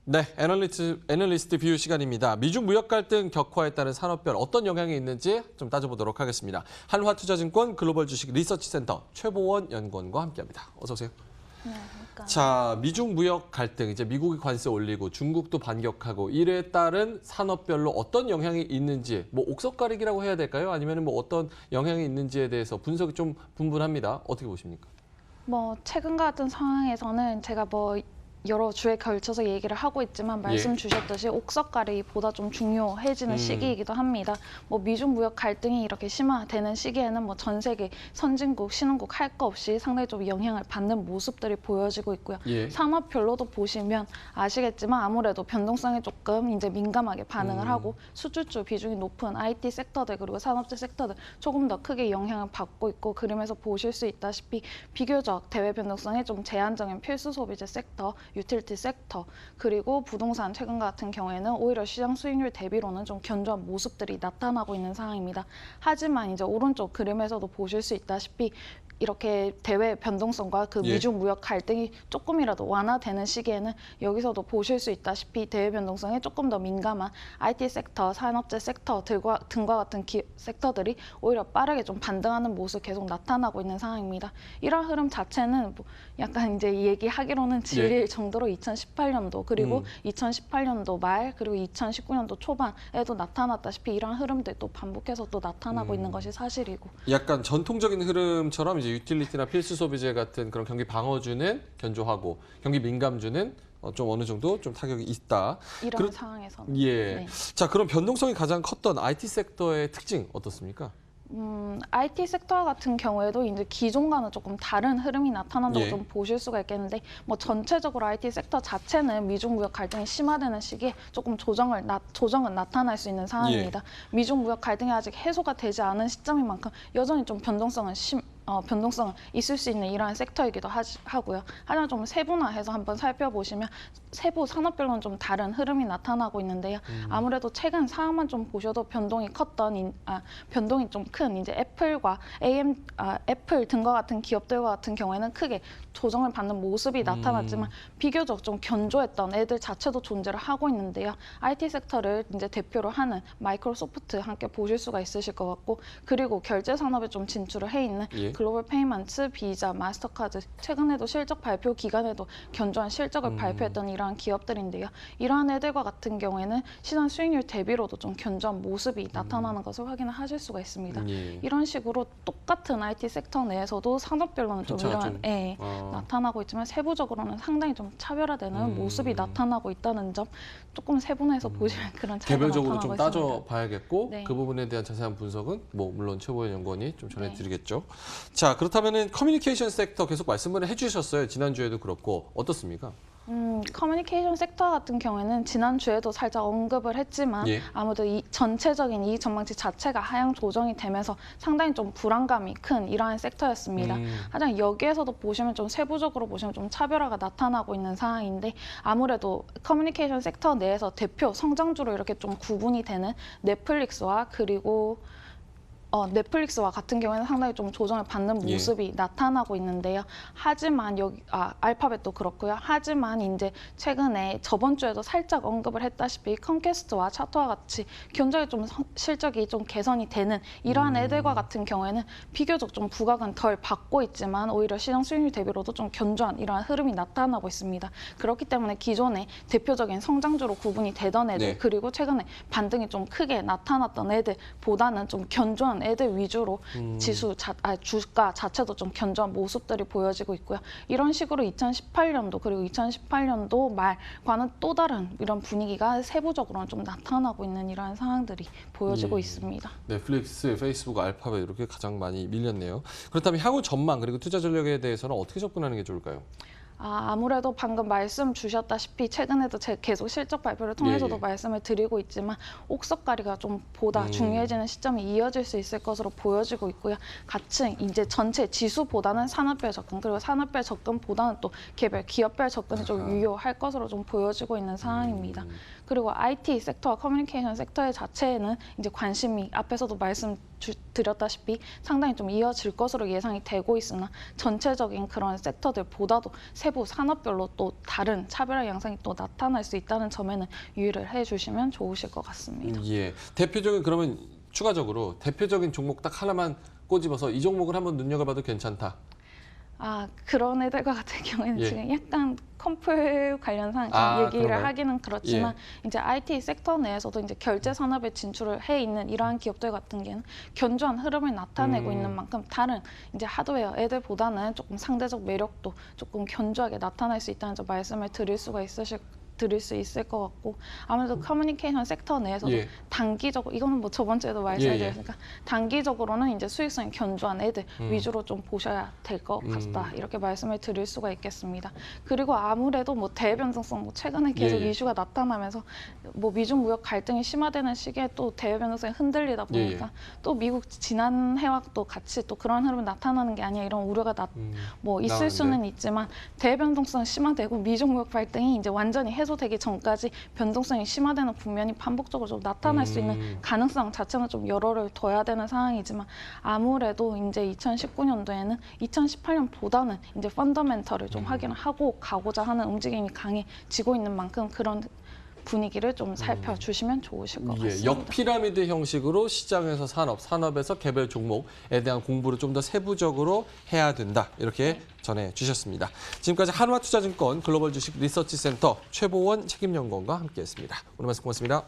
네, 애널리스트 비유 시간입니다. 미중 무역 갈등 격화에 따른 산업별 어떤 영향이 있는지 좀 따져보도록 하겠습니다. 한화투자증권 글로벌 주식 리서치센터 최보원 연구원과 함께합니다. 어서 오세요. 안녕하십니까. 자, 미중 무역 갈등, 이제 미국이 관세 올리고 중국도 반격하고 이에 따른 산업별로 어떤 영향이 있는지, 뭐 옥석가리기라고 해야 될까요? 아니면 뭐 어떤 영향이 있는지에 대해서 분석이 좀 분분합니다. 어떻게 보십니까? 최근 같은 상황에서는 제가 여러 주에 걸쳐서 얘기를 하고 있지만 말씀 주셨듯이 옥석가리보다 좀 중요해지는 시기이기도 합니다. 미중 무역 갈등이 이렇게 심화되는 시기에는 전 세계 선진국, 신흥국 할 거 없이 상당히 좀 영향을 받는 모습들이 보여지고 있고요. 산업별로도 보시면 아시겠지만 아무래도 변동성에 조금 이제 민감하게 반응을 하고 수출주 비중이 높은 IT 섹터들 그리고 산업재 섹터들 조금 더 크게 영향을 받고 있고 그림에서 보실 수 있다시피 비교적 대외 변동성에 좀 제한적인 필수 소비재 섹터 유틸리티 섹터 그리고 부동산 최근 같은 경우에는 오히려 시장 수익률 대비로는 좀 견조한 모습들이 나타나고 있는 상황입니다. 하지만 이제 오른쪽 그림에서도 보실 수 있다시피 이렇게 대외 변동성과 그 미중 무역 갈등이 조금이라도 완화되는 시기에는 여기서도 보실 수 있다시피 대외 변동성에 조금 더 민감한 IT 섹터, 산업재 섹터 등과 같은 섹터들이 오히려 빠르게 좀 반등하는 모습 계속 나타나고 있는 상황입니다. 이런 흐름 자체는 약간 이제 얘기하기로는 질릴 정도로 2018년도 그리고 2018년도 말 그리고 2019년도 초반에도 나타났다시피 이런 흐름들 또 반복해서 또 나타나고 있는 것이 사실이고. 약간 전통적인 흐름처럼 이제 유틸리티나 필수 소비재 같은 그런 경기 방어주는 견조하고 경기 민감주는 좀 어느 정도 좀 타격이 있다. 이런 상황에서는. 자, 그럼 변동성이 가장 컸던 IT 섹터의 특징 어떻습니까? IT 섹터 같은 경우에도 이제 기존과는 조금 다른 흐름이 나타난다고 좀 보실 수가 있겠는데 전체적으로 IT 섹터 자체는 미중 무역 갈등이 심화되는 시기에 조금 조정은 나타날 수 있는 상황입니다. 미중 무역 갈등이 아직 해소가 되지 않은 시점인 만큼 여전히 좀 변동성은 있을 수 있는 이러한 섹터이기도 하고요. 하나 좀 세분화해서 한번 살펴보시면 세부 산업별로는 좀 다른 흐름이 나타나고 있는데요. 아무래도 최근 상황만 좀 보셔도 변동이 좀 큰 이제 애플과 애플 등과 같은 기업들과 같은 경우에는 크게 조정을 받는 모습이 나타났지만 비교적 좀 견조했던 애들 자체도 존재를 하고 있는데요. IT 섹터를 이제 대표로 하는 마이크로소프트 함께 보실 수가 있으실 것 같고 그리고 결제 산업에 좀 진출을 해 있는 글로벌 페이먼트, 비자, 마스터카드 최근에도 실적 발표 기간에도 견조한 실적을 발표했던 이러한 기업들인데요. 이러한 애들과 같은 경우에는 시장 수익률 대비로도 좀 견조한 모습이 나타나는 것을 확인을 하실 수가 있습니다. 이런 식으로 똑같은 IT 섹터 내에서도 산업별로는 좀 이러한 나타나고 있지만 세부적으로는 상당히 좀 차별화되는 모습이 나타나고 있다는 점 조금 세분화해서 보시면 그런 차이가 개별적으로 나타나고 좀 있습니다. 따져봐야겠고 그 부분에 대한 자세한 분석은 물론 최보원 연구원이 좀 전해드리겠죠. 자, 그렇다면은 커뮤니케이션 섹터 계속 말씀을 해주셨어요. 지난주에도 그렇고 어떻습니까? 커뮤니케이션 섹터 같은 경우에는 지난주에도 살짝 언급을 했지만 아무래도 이 전체적인 이익 전망치 자체가 하향 조정이 되면서 상당히 좀 불안감이 큰 이러한 섹터였습니다. 하지만 여기에서도 보시면 좀 세부적으로 보시면 좀 차별화가 나타나고 있는 상황인데 아무래도 커뮤니케이션 섹터 내에서 대표 성장주로 이렇게 좀 구분이 되는 넷플릭스와 그리고 넷플릭스와 같은 경우에는 상당히 좀 조정을 받는 모습이 나타나고 있는데요. 하지만 알파벳도 그렇고요. 하지만 이제 최근에 저번 주에도 살짝 언급을 했다시피 컴캐스트와 차토와 같이 견적이 좀 실적이 좀 개선이 되는 이러한 애들과 같은 경우에는 비교적 좀 부각은 덜 받고 있지만 오히려 시장 수익률 대비로도 좀 견조한 이러한 흐름이 나타나고 있습니다. 그렇기 때문에 기존에 대표적인 성장주로 구분이 되던 애들 그리고 최근에 반등이 좀 크게 나타났던 애들보다는 좀 견조한 애들 위주로 주가 자체도 좀 견조한 모습들이 보여지고 있고요. 이런 식으로 2018년도 그리고 2018년도 말과는 또 다른 이런 분위기가 세부적으로는 좀 나타나고 있는 이러한 상황들이 보여지고 있습니다. 넷플릭스, 페이스북, 알파벳 이렇게 가장 많이 밀렸네요. 그렇다면 향후 전망 그리고 투자 전략에 대해서는 어떻게 접근하는 게 좋을까요? 아무래도 방금 말씀 주셨다시피 최근에도 계속 실적 발표를 통해서도 말씀을 드리고 있지만 옥석가리가 좀 보다 중요해지는 시점이 이어질 수 있을 것으로 보여지고 있고요. 같이 이제 전체 지수보다는 산업별 접근 그리고 산업별 접근보다는 또 개별 기업별 접근이 좀 유효할 것으로 좀 보여지고 있는 상황입니다. 그리고 IT 섹터와 커뮤니케이션 섹터의 자체에는 이제 관심이 앞에서도 말씀 말씀드렸다시피 상당히 좀 이어질 것으로 예상이 되고 있으나 전체적인 그런 섹터들보다도 세부 산업별로 또 다른 차별화 양상이 또 나타날 수 있다는 점에는 유의를 해주시면 좋으실 것 같습니다. 예. 대표적인 그러면 추가적으로 대표적인 종목 딱 하나만 꼬집어서 이 종목을 한번 눈여겨봐도 괜찮다. 그런 애들과 같은 경우에는 예. 지금 약간 컴플 관련상 얘기를 그런가요? 하기는 그렇지만 이제 IT 섹터 내에서도 이제 결제 산업에 진출을 해 있는 이러한 기업들 같은 경우는 견조한 흐름을 나타내고 있는 만큼 다른 이제 하드웨어 애들보다는 조금 상대적 매력도 조금 견조하게 나타날 수 있다는 점 말씀을 드릴 수 있을 것 같고 아무래도 커뮤니케이션 섹터 내에서도 예. 단기적으로 이거는 뭐 저번 주에도 말씀드렸으니까 단기적으로는 이제 수익성이 견조한 애들 위주로 좀 보셔야 될 것 같다 이렇게 말씀을 드릴 수가 있겠습니다. 그리고 아무래도 뭐 대변동성 뭐 최근에 계속 예. 이슈가 나타나면서 뭐 미중 무역 갈등이 심화되는 시기에 또 대변동성이 흔들리다 보니까 또 미국 지난해와 또 같이 또 그런 흐름이 나타나는 게 아니야 이런 우려가 뭐 있을 나오는데. 수는 있지만 대변동성 심화되고 미중 무역 갈등이 이제 완전히 해소되기 전까지 변동성이 심화되는 국면이 반복적으로 좀 나타날 수 있는 가능성 자체는 좀 열어를 둬야 되는 상황이지만 아무래도 이제 2019년도에는 2018년보다는 이제 펀더멘털을 좀 확인을 하고 가고자 하는 움직임이 강해지고 있는 만큼 그런 분위기를 좀 살펴주시면 좋으실 것 같습니다. 역피라미드 형식으로 시장에서 산업에서 개별 종목에 대한 공부를 좀 더 세부적으로 해야 된다. 이렇게 전해 주셨습니다. 지금까지 한화투자증권 글로벌 주식 리서치 센터 최보원 책임연구원과 함께했습니다. 오늘 말씀 고맙습니다.